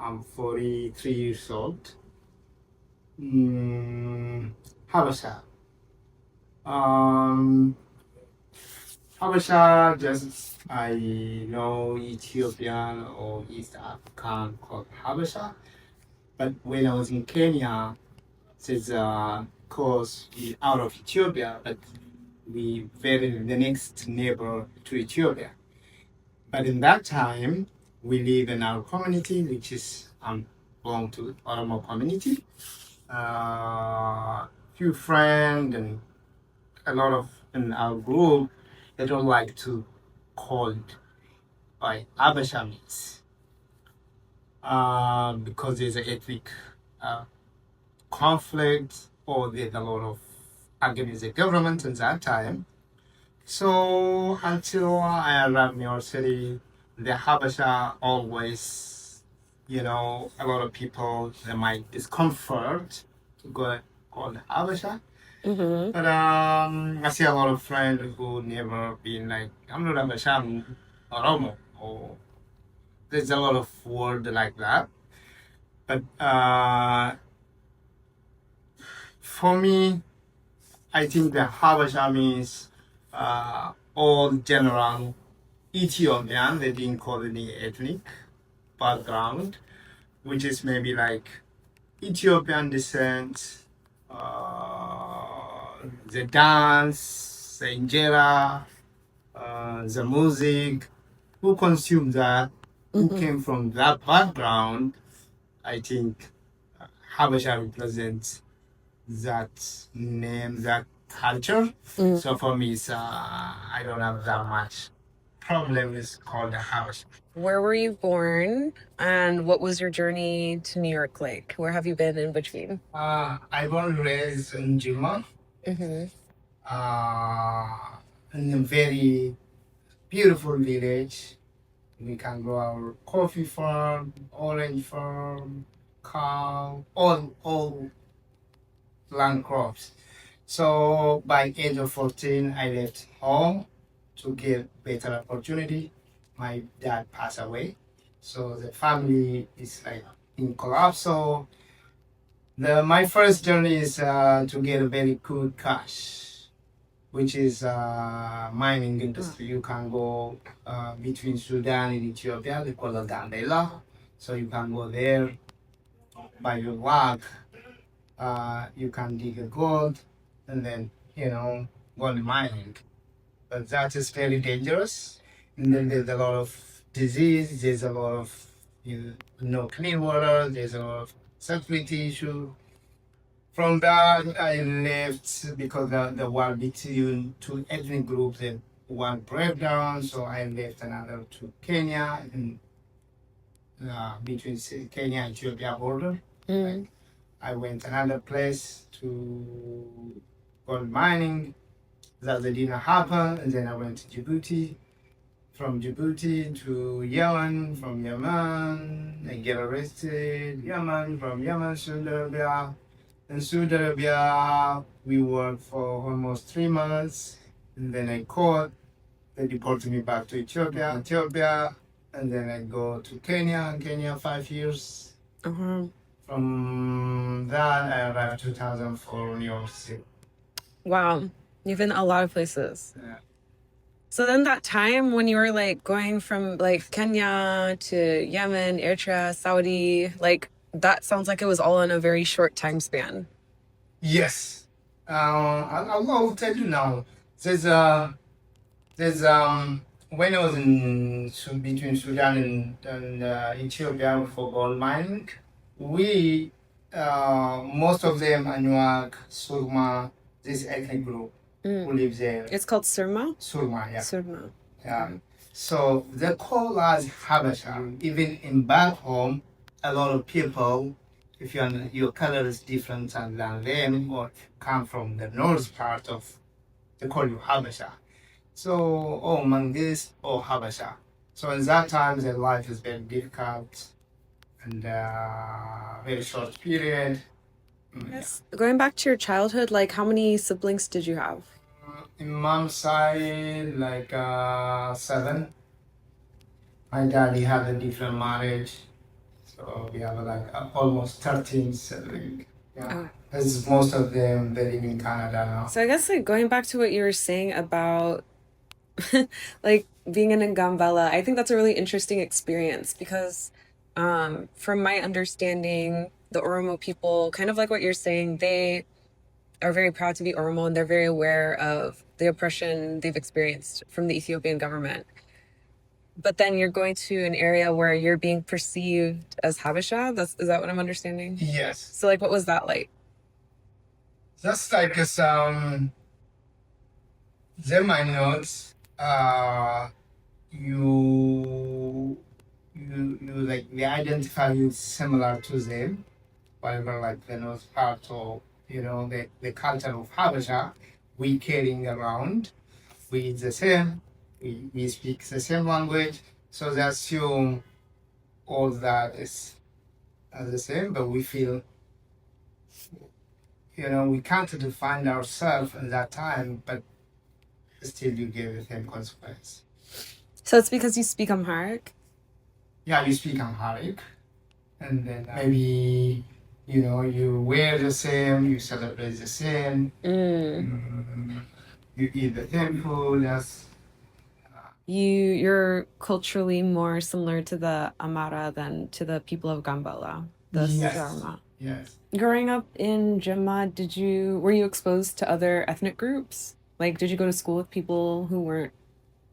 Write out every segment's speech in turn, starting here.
I'm 43 years old. Habesha. Um, Habesha, just I know Ethiopian or East African called Habesha. But when I was in Kenya, there's a course out of Ethiopia, but we very the next neighbor to Ethiopia. But in that time, we live in our community, which is belong to Oromo community. Few friends and a lot of in our group, they don't like to call it by Abashamis because there's an ethnic conflict or there's a lot of against the government in that time. So until I arrived in your city, the Habesha always, a lot of people they might discomfort to go call the Habesha. Mm-hmm. But I see a lot of friends who never been like, I'm not Habesha, I'm Oromo. Or there's a lot of word like that. But for me, I think the Habesha means all general Ethiopian, they didn't call any ethnic background, which is maybe like Ethiopian descent, the dance, the injera, the music, who consumed that, who came from that background, I think Habesha represents that name, that culture. So for me, it's, I don't have that much problem is called the Habesha. Where were you born, and what was your journey to New York like? Where have you been in between? I was raised in Juma, Mm-hmm. in a very beautiful village. We can grow our coffee farm, orange farm, cow, all land crops. So by age of 14, I left home to get better opportunity. My dad passed away, so the family is like in collapse. So my first journey is to get a very good cash, which is mining industry. You can go between Sudan and Ethiopia. They call it Gambela. So you can go there by your luck. You can dig a gold and then gold mining. But that is very dangerous. And then there's a lot of disease. There's a lot of no clean water. There's a lot of security issue. From that, I left because the war between two ethnic groups and one breakdown. So I left another to Kenya and between Kenya and Ethiopia border. Like, I went another place to gold mining. That didn't happen, and then I went to Djibouti. From Djibouti to Yemen, from Yemen, I get arrested. Yemen, from Yemen, Saudi Arabia. In Saudi Arabia, we worked for almost 3 months, and then I caught. They deported me back to Ethiopia, and then I go to Kenya. In Kenya, 5 years. Uh-huh. From that, I arrived 2004 New York City. Wow, you've been a lot of places. Yeah. So then that time when you were like going from like Kenya to Yemen, Eritrea, Saudi, like that sounds like it was all in a very short time span. Yes. I'll tell you now. There's when I was in between Sudan and Ethiopia for gold mining, we most of them Anuak, Surma, this ethnic group who lives there. It's called Surma? Surma, yeah. Surma. Yeah. So they call us Habesha. Even in back home, a lot of people, if your color is different than them or come from the north part of, they call you Habesha. So, oh, Mangis or Habesha. So in that time, their life is very difficult and very short period. Yes. Going back to your childhood, like how many siblings did you have? In mom's side, like 7. My daddy had a different marriage. So So we have like almost 13 settling. Yeah. Oh. As most of them they live in Canada now. So I guess like going back to what you were saying about like being in Ngambela, I think that's a really interesting experience because from my understanding, the Oromo people, kind of like what you're saying, they are very proud to be Oromo and they're very aware of the oppression they've experienced from the Ethiopian government. But then you're going to an area where you're being perceived as Habesha. Is that what I'm understanding? Yes. So like, what was that like? Just like some they might not you like they identify you similar to them, whatever like they're not part of the culture of Habesha, we carrying around, we eat the same, we speak the same language, so they assume all that is the same, but we feel we can't define ourselves in that time, but still you give the same consequence. So it's because you speak Amharic? Yeah, you speak Amharic, and then maybe you wear the same, you celebrate the same, you eat the same food. Yes. You're culturally more similar to the Amara than to the people of Gambela, the Yes. Sarma. Yes. Growing up in Jimma, were you exposed to other ethnic groups? Like, did you go to school with people who weren't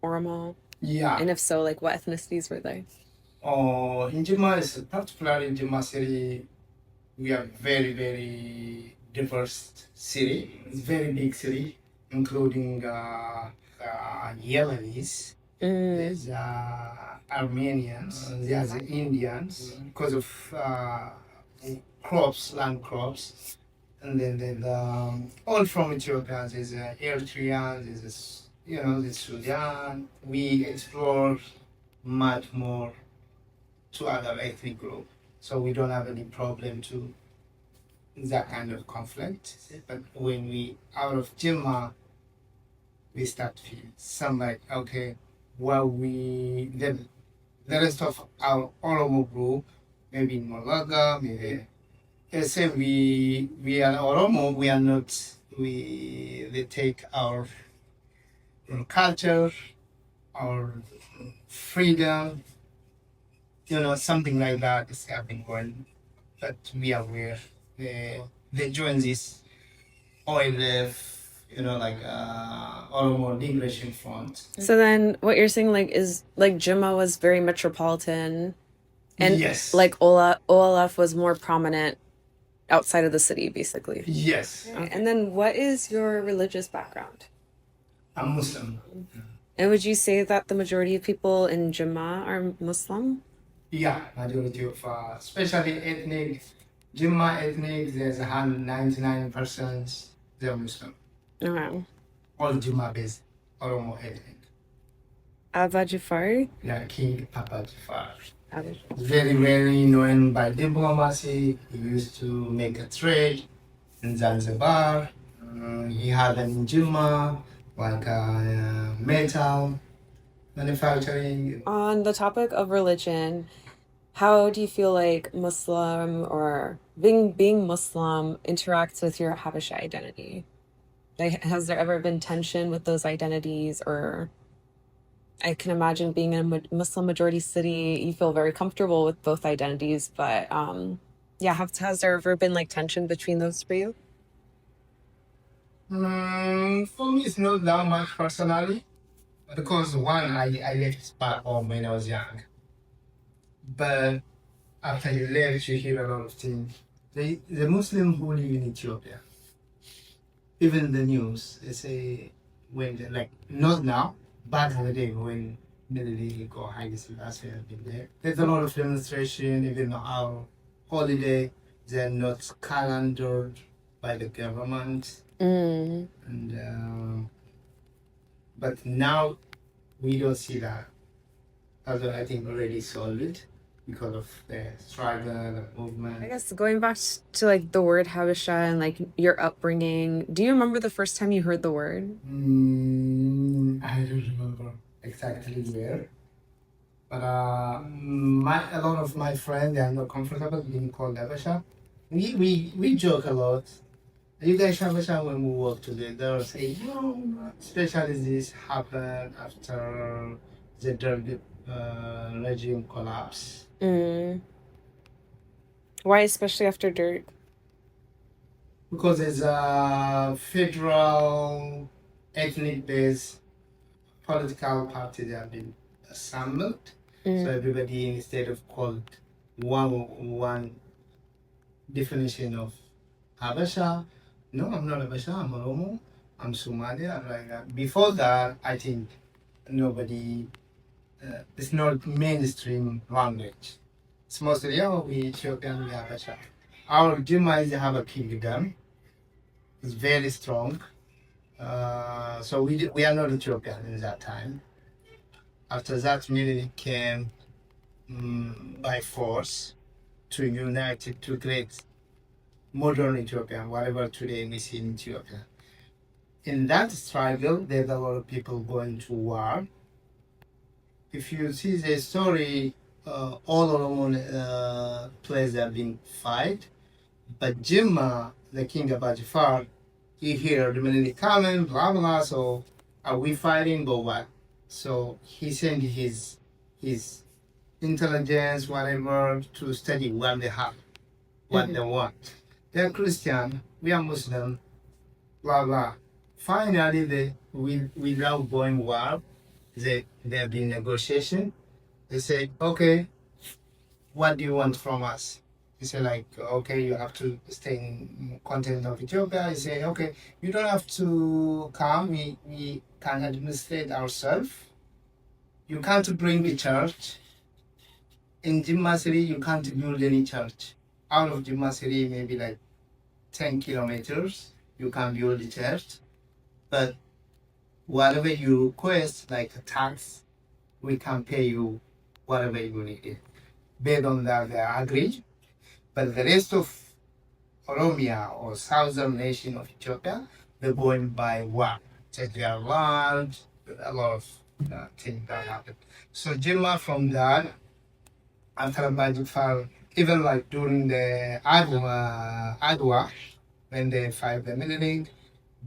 Oromo? Yeah. And if so, like, what ethnicities were they? In Jimma, particularly in Jimma city, we are very, very diverse city. It's a very big city, including Yemenis. There's Armenians, there's Indians, because of land crops. And then there's all from Ethiopia. There's Eritrean, there's the Sudan. We explore much more to other ethnic group, so we don't have any problem to that kind of conflict. But when we out of Jimma, we start feeling some like okay, well the rest of our Oromo group, maybe in Malaga, maybe let's say we are Oromo, we are not they take our culture, our freedom, something like that is happening when but we are aware they join this OLF, like Oromo Liberation Front. So then what you're saying like is like Jimma was very metropolitan and yes, like OLF was more prominent outside of the city basically. Yes. Okay. And then what is your religious background? I'm Muslim. And would you say that the majority of people in Jimma are Muslim? Yeah, majority of especially ethnic Jimma ethnic, there's 99% they're Muslim. Okay. All Jimma based Oromo ethnic. Abba Jafari? Yeah, King Papa Jafar. Abba. Very, very known by diplomacy. He used to make a trade in Zanzibar. He had them in Jimma, like metal manufacturing. On the topic of religion, how do you feel like Muslim or being Muslim interacts with your Habesha identity? Like, has there ever been tension with those identities? Or I can imagine being in a Muslim majority city, you feel very comfortable with both identities. But yeah, has there ever been like tension between those for you? For me, it's not that much personally, because one, I left back home when I was young. But after you left, you hear a lot of things. The Muslim who live in Ethiopia, even the news, they say when like not now, back in the day when Middle or Haile Selassie have been there. There's a lot of demonstration, even our holiday, they're not calendared by the government. And but now we don't see that. Although I think already solved it because of the struggle, the movement. I guess going back to like the word Habesha and like your upbringing, do you remember the first time you heard the word? I don't remember exactly where, But a lot of my friends, they are not comfortable being called Habesha. We joke a lot. You guys Habesha when we work together, say, especially this happened after the Derg regime collapse. Mm. Why, especially after dirt? Because it's a federal ethnic based political party that have been assembled. So everybody, instead of called one definition of Habesha, no, I'm not Habesha, I'm Oromo, I'm Somali, I'm like that. Before that, I think nobody, it's not mainstream language. It's mostly, we Ethiopian, we Habesha. Our Jima have a kingdom, it's very strong. So we are not Ethiopian in that time. After that, community came by force to unite it to create modern Ethiopia, whatever today we see in Ethiopia. In that struggle, there's a lot of people going to war. If you see the story, all around places have been fight, but Jimma, the king of Ajifar, he heard the military coming, blah blah. So are we fighting or what? So he sent his intelligence, whatever, to study what they have, what they want. They're Christian, we are Muslim, blah blah. Finally, without going war, there have been negotiation. They say, okay, what do you want from us? He said, like, okay, you have to stay in continent of Ethiopia. He said, okay, you don't have to come. We can administrate ourselves. You can't bring the church. In Jimma City, you can't build any church. Out of Jimma City, maybe like 10 kilometers, you can build a church. But whatever you request, like a tax, we can pay you whatever you need. Based on that, they agree. But the rest of Oromia or southern nation of Ethiopia, they're going by war. Take their land, a lot of things that happen. So Jimma from that, after Bajifal, even like during the Adwa, when they fight the military,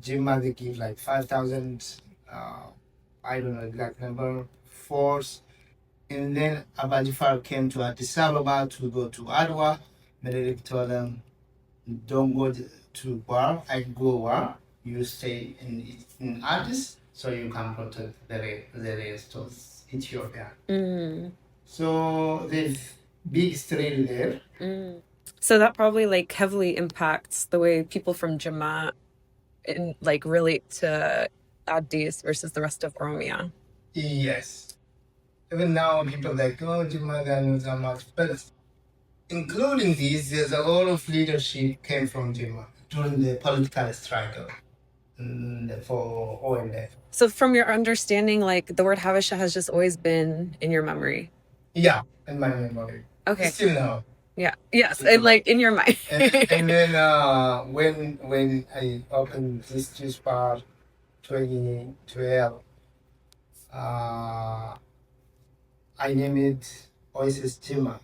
Jimma they give like 5,000, I don't know exact number, force. And then Abajifar came to Addis Ababa to go to Adwa. Military told them, don't go to war, I go war. You stay in Addis so you can protect the rest of Ethiopia. So there's big strain there. So that probably like heavily impacts the way people from Jama like relate to Addis versus the rest of Oromia. Yes. Even now people like, oh, Jama, are much, but including these, there's a lot of leadership came from Jama during the political struggle for ONF. So from your understanding, like the word Habesha has just always been in your memory. Yeah, in my memory. Okay. Still now. Yeah. Yes. And like in your mind. and then when I opened this juice bar 2012, I named it Oasis Jima.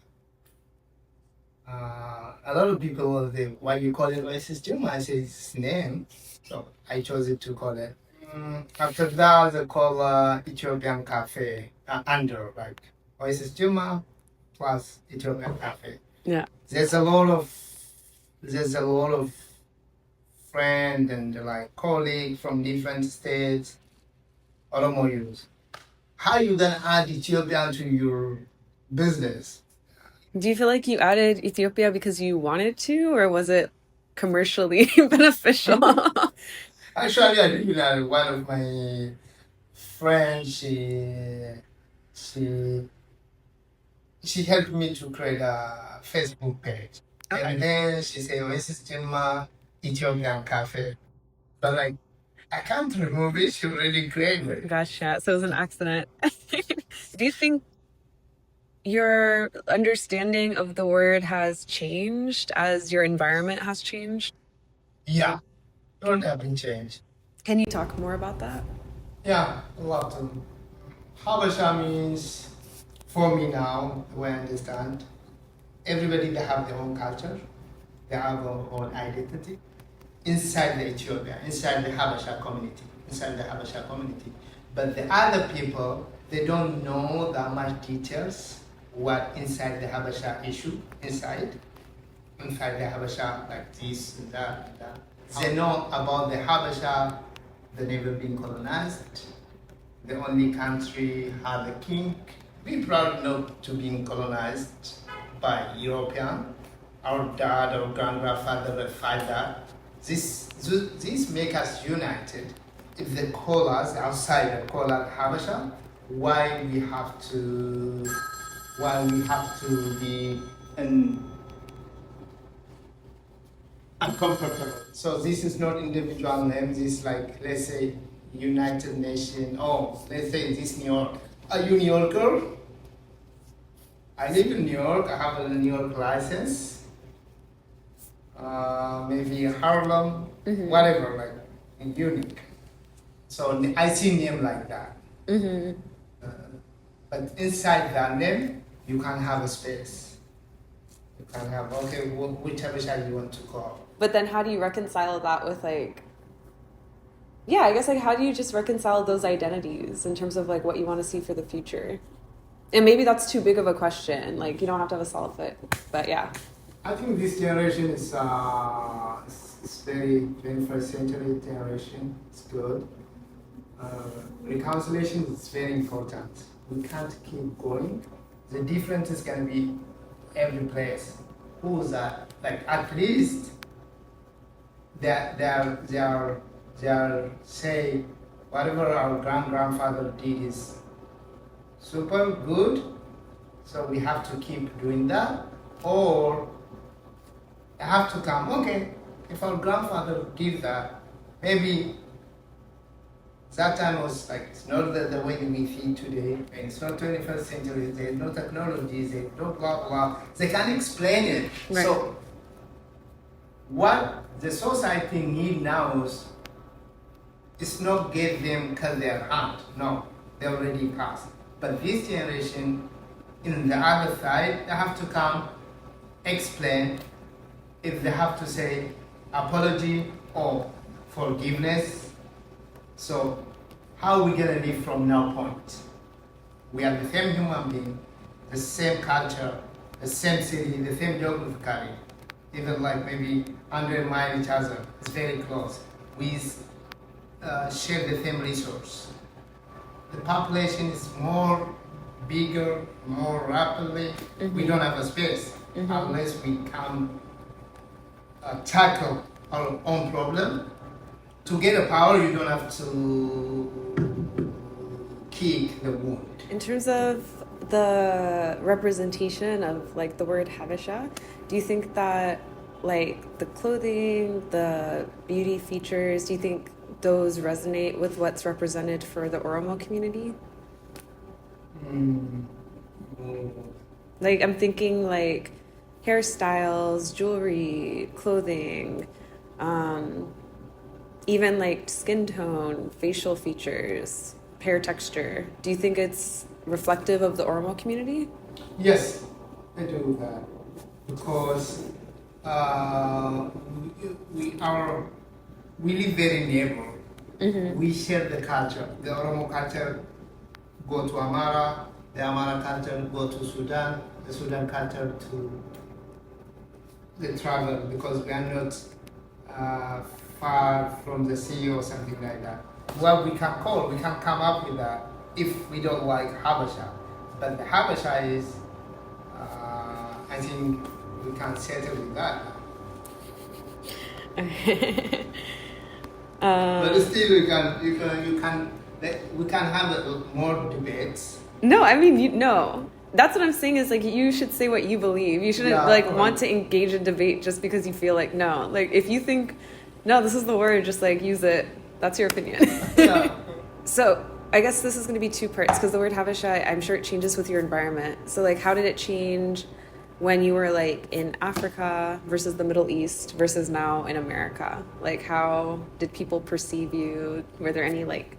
A lot of people they why you call it Oasis Jima? I say it's name, so I chose it to call it. After that, they call Ethiopian Cafe under like Oasis Jima plus Ethiopian Cafe. Yeah. There's a lot of friends and like colleagues from different states, Oromo youth. How you gonna add Ethiopia to your business? Do you feel like you added Ethiopia because you wanted to, or was it commercially beneficial? Actually, I did that. One of my friends, she helped me to create a Facebook page. Okay. And then she said, this is Jima Ethiopian Cafe. But like, I can't remove it. She already created it. Gotcha. So it was an accident. Do you think your understanding of the word has changed as your environment has changed? Yeah, don't have been changed. Can you talk more about that? Yeah, a lot. Habesha means for me now, the way I understand, everybody they have their own culture, they have their own identity inside the Ethiopia, inside the Habesha community, inside the Habesha community. But the other people, they don't know that much details what inside the Habesha issue, inside the Habesha, like this and that and that. They know about the Habesha, they never been colonized. The only country had a king. We proud not to being colonized by European. Our dad, our grandfather will fight that. This make us united. If they call us outside, they call us Habesha, why we have to be uncomfortable. So this is not individual name. This is like, let's say United Nations. Oh, let's say this New York. Are you New Yorker? I live in New York. I have a New York license. Maybe Harlem, whatever, like unique. So I see name like that. But inside that name, you can have a space. You can have, okay, whichever side you want to call. But then how do you reconcile that with like, yeah, I guess like how do you just reconcile those identities in terms of like what you want to see for the future? And maybe that's too big of a question. Like you don't have to have a solid fit, but yeah. I think this generation is it's very 21st century generation. It's good. Reconciliation is very important. We can't keep going. The difference is going to be every place. Who's that? Like at least they are say whatever our grandfather did is super good. So we have to keep doing that, or I have to come. Okay, if our grandfather did that, maybe that time was like, it's not the way we think today, and it's not 21st century, there's no technology, there's no blah blah. They can't explain it. Right. So what the society need now is not get them cut their hand. No, they already passed. But this generation, in the other side, they have to come explain. If they have to say apology or forgiveness, so how are we gonna live from now point? We are the same human being, the same culture, the same city, the same geographically, even like maybe 100 miles each other. It's very close. We share the same resource. The population is more bigger, more rapidly. We don't have a space unless we come tackle our own problem. To get a power, you don't have to kick the wound. In terms of the representation of like the word Habesha, do you think that like the clothing, the beauty features, do you think those resonate with what's represented for the Oromo community? Like I'm thinking like hairstyles, jewelry, clothing, even like skin tone, facial features, hair texture. Do you think it's reflective of the Oromo community? Yes, I do that because we live very neighbor. We share the culture. The Oromo culture go to Amara, the Amara culture go to Sudan, the Sudan culture to the travel, because we are not far from the sea or something like that. Well, we can come up with that if we don't like Habesha. But the Habesha is, I think we can settle with that. But still, we can have more debates. No, I mean, no. That's what I'm saying is like you should say what you believe. You shouldn't want to engage in debate just because you feel like no. Like if you think no, this is the word, just like use it. That's your opinion. Yeah. So I guess this is going to be two parts because the word Habesha, I'm sure it changes with your environment. So like how did it change when you were like in Africa versus the Middle East versus now in America? Like how did people perceive you? Were there any like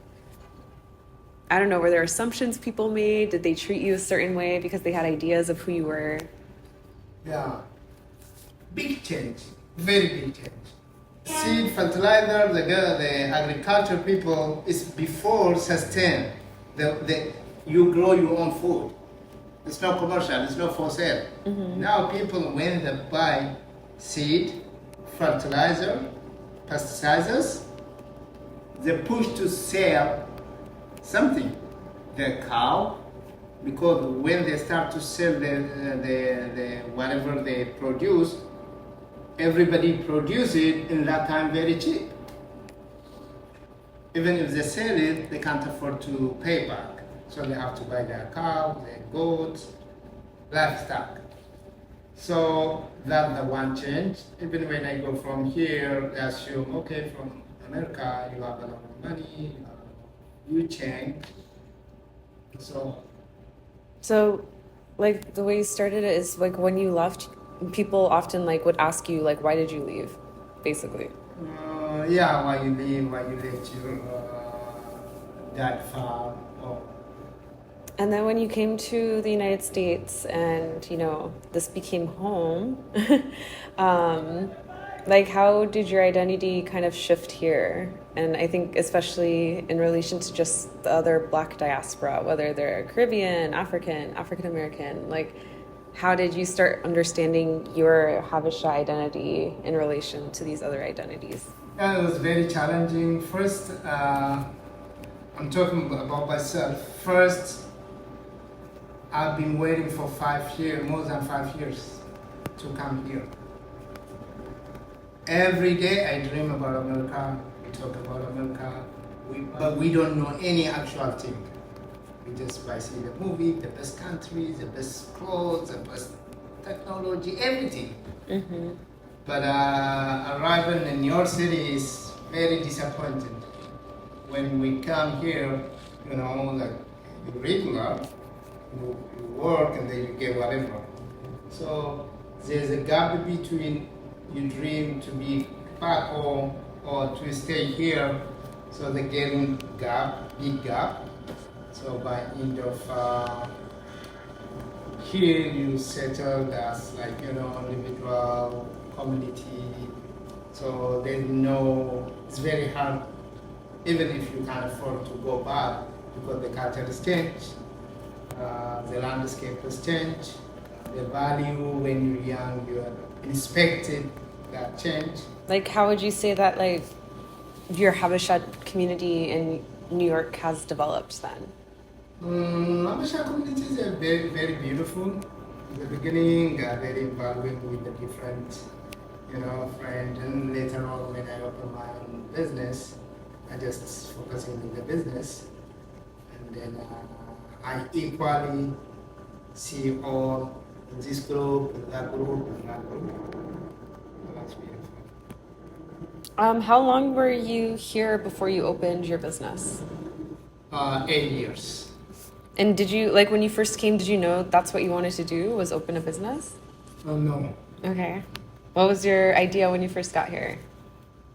I don't know, were there assumptions people made? Did they treat you a certain way because they had ideas of who you were? Yeah, big change, very big change. Seed, fertilizer, the agriculture people is before sustain. You grow your own food. It's not commercial, it's not for sale. Now people, when they buy seed, fertilizer, pesticides, they push to sell something. The cow, because when they start to sell the whatever they produce, everybody produce it in that time very cheap. Even if they sell it, they can't afford to pay back. So they have to buy their cow, their goats, livestock. So that's the one change. Even when I go from here, they assume, okay, from America, you have a lot of money, you change. So, like, the way you started it is like when you left, people often like would ask you like, why did you leave, basically. Yeah, why you leave, why you left your dad farm. Oh. And then when you came to the United States and, you know, this became home, like, how did your identity kind of shift here? And I think especially in relation to just the other Black diaspora, whether they're Caribbean, African American, like, how did you start understanding your Habesha identity in relation to these other identities? Yeah, it was very challenging. First, I'm talking about myself. First, I've been waiting for 5 years, more than 5 years, to come here. Every day I dream about America, we talk about America, but we don't know any actual thing. We just by seeing the movie, the best countries, the best clothes, the best technology, everything. But arriving in your city is very disappointing. When we come here, you know, like regular, you work and then you get whatever. So there's a gap between you dream to be back home or to stay here. So the getting gap, big gap. So by end of here you settled as like, you know, individual community. So there's no, it's very hard, even if you can afford to go back because the culture has changed, the landscape has changed, the value when you're young, you are expected that change. Like, how would you say that, like, your Habesha community in New York has developed then? HABESHA communities are very, very beautiful. In the beginning, very involving with the different, you know, friends. And later on, when I opened my own business, I just focusing on the business. And then I equally see all this group, and that group, and that group. So that's beautiful. How long were you here before you opened your business? 8 years. And did you, like, when you first came, did you know that's what you wanted to do, was open a business? No. Okay. What was your idea when you first got here?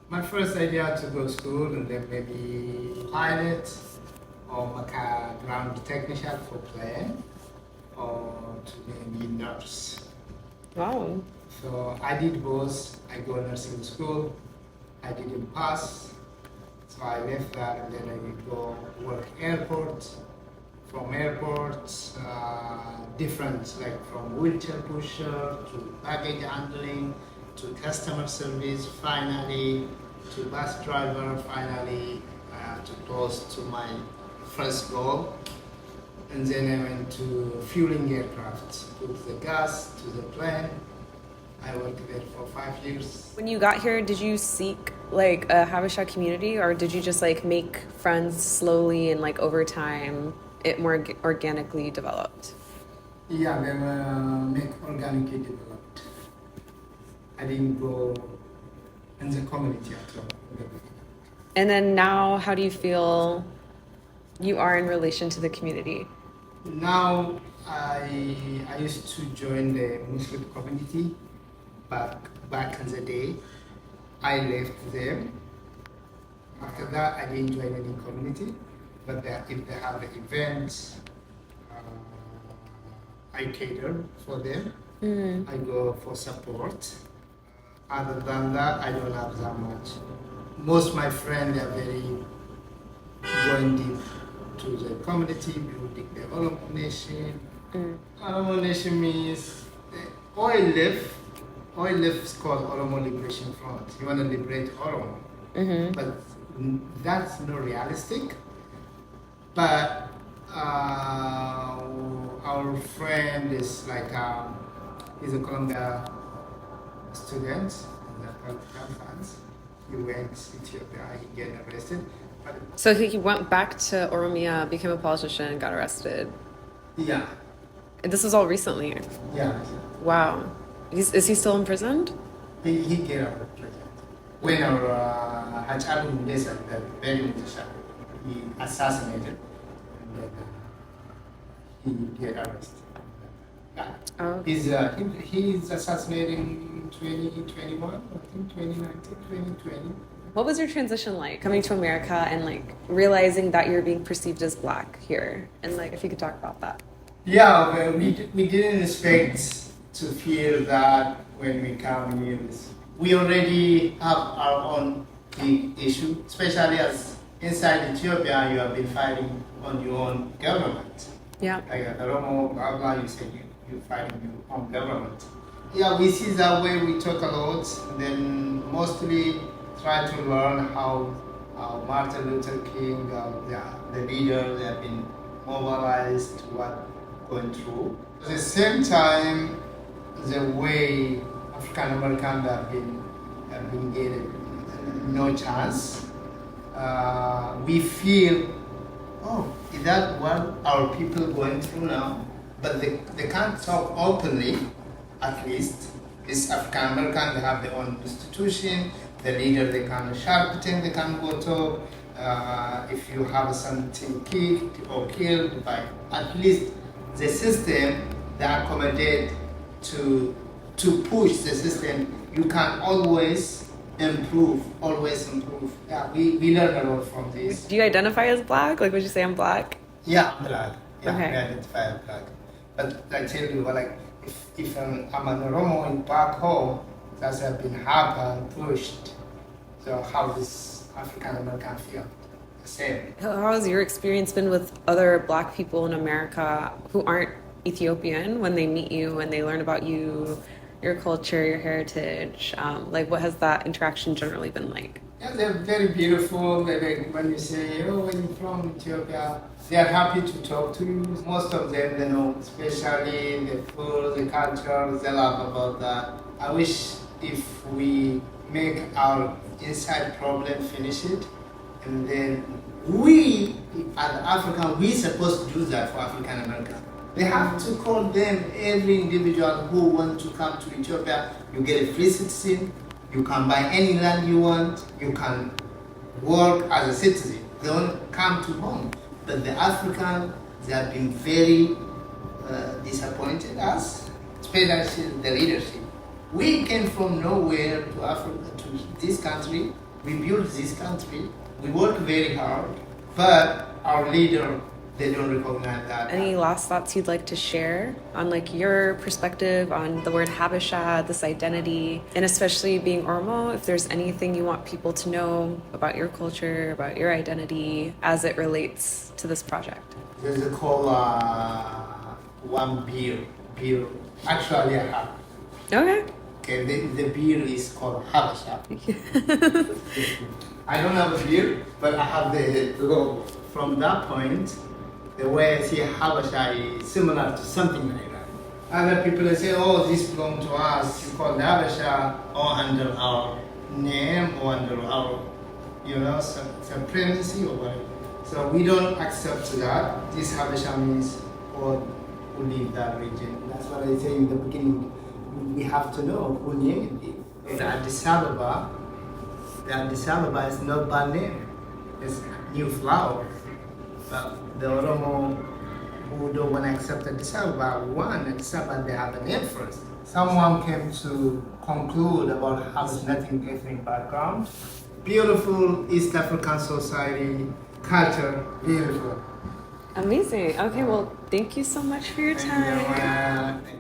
My first idea to go to school and then maybe pilot or make a ground technician for plane or to maybe nurse. Wow. So I did both. I go nursing school. I didn't pass. So I left that and then I would go work airport. From airports, different, like from wheelchair pusher to baggage handling to customer service, finally to bus driver, finally to close to my first goal. And then I went to fueling aircraft, put the gas to the plane. I worked there for 5 years. When you got here, did you seek like a Habesha community, or did you just like make friends slowly and like over time it more organically developed? Yeah, they were make organically developed. I didn't go in the community at all. And then now, how do you feel you are in relation to the community? Now, I used to join the Muslim community back in the day. I left them. After that, I didn't join any community. But if they have events, I cater for them. Mm. I go for support. Other than that, I don't have that much. Most of my friends are very going deep to the community, building the Oromo Nation. Oromo Nation means oil lift. Oil lift is called Oromo Liberation Front. You want to liberate Oromo. But that's not realistic. But our friend is like he's a Columbia student in the political science. He went to Ethiopia. He get arrested. But So he went back to Oromia, became a politician, and got arrested. yeah, And this was all recently. yeah, Wow. Is he still imprisoned? he get out of prison. When our Hachalu Mudesa, the very Mudesa, he assassinated, and then he get arrested. Yeah. Oh. He's assassinating 2021, I think 2019, 2020. What was your transition like coming to America and like realizing that you're being perceived as black here? And like, if you could talk about that. Yeah, well, we didn't expect to feel that when we come here. We already have our own big issue, especially as inside Ethiopia, you have been fighting on your own government. Yeah. Like Oromo, blah, blah, you said you're fighting your own government. Yeah, we see that way, we talk a lot, and then mostly try to learn how Martin Luther King, the leader, they have been mobilized, what going through. At the same time, the way African Americans have been given no chance, we feel, oh, is that what our people going through now? But they can't talk openly, at least. It's African American, they have their own institution, the leader, they can sharpton, they can go to, if you have something kicked or killed by, at least the system, they accommodate to push the system. You can always improve. Yeah, we learn a lot from this. Do you identify as black? Like, would you say I'm black? Yeah, black. Yeah, Okay. we identify as black. But I tell you, like, if I'm an Oromo in back home, that's have been happened, pushed. So how does African American feel? The same. How has your experience been with other black people in America who aren't Ethiopian when they meet you and they learn about you, your culture, your heritage? Like, what has that interaction generally been like? Yeah, they're very beautiful. When you say, oh, when you're from Ethiopia, they are happy to talk to you. Most of them, they know, especially the food, the culture, they love about that. I wish if we make our inside problem, finish it, and then we, as African, we supposed to do that for African Americans. They have to call them, every individual who wants to come to Ethiopia, you get a free citizen, you can buy any land you want, you can work as a citizen. They don't come to home. But the African, they have been very disappointed us, especially the leadership. We came from nowhere to Africa, to this country. We built this country. We work very hard, but our leader, they don't recognize that. Any last thoughts you'd like to share on like your perspective on the word Habesha, this identity, and especially being Oromo? If there's anything you want people to know about your culture, about your identity as it relates to this project. There's a call one beer. Actually, I have. Okay. Okay, the beer is called Habesha. I don't have a beer, but I have the logo. From that point, the way I see Habesha is similar to something like that. Other people say, oh, this belongs to us. You call it Habesha, or under our name, or under our, supremacy or whatever. So we don't accept that. This Habesha means all who live that region. That's what I say in the beginning. We have to know who named it. The Addis Ababa is not bad name. It's new flower. But the Oromo who don't want to accept Addis Ababa, Addis Ababa, they have a name first. Someone came to conclude about having nothing ethnic background. Beautiful East African society, culture. Beautiful. Amazing. Okay, well, thank you so much for your Thank you very time. much.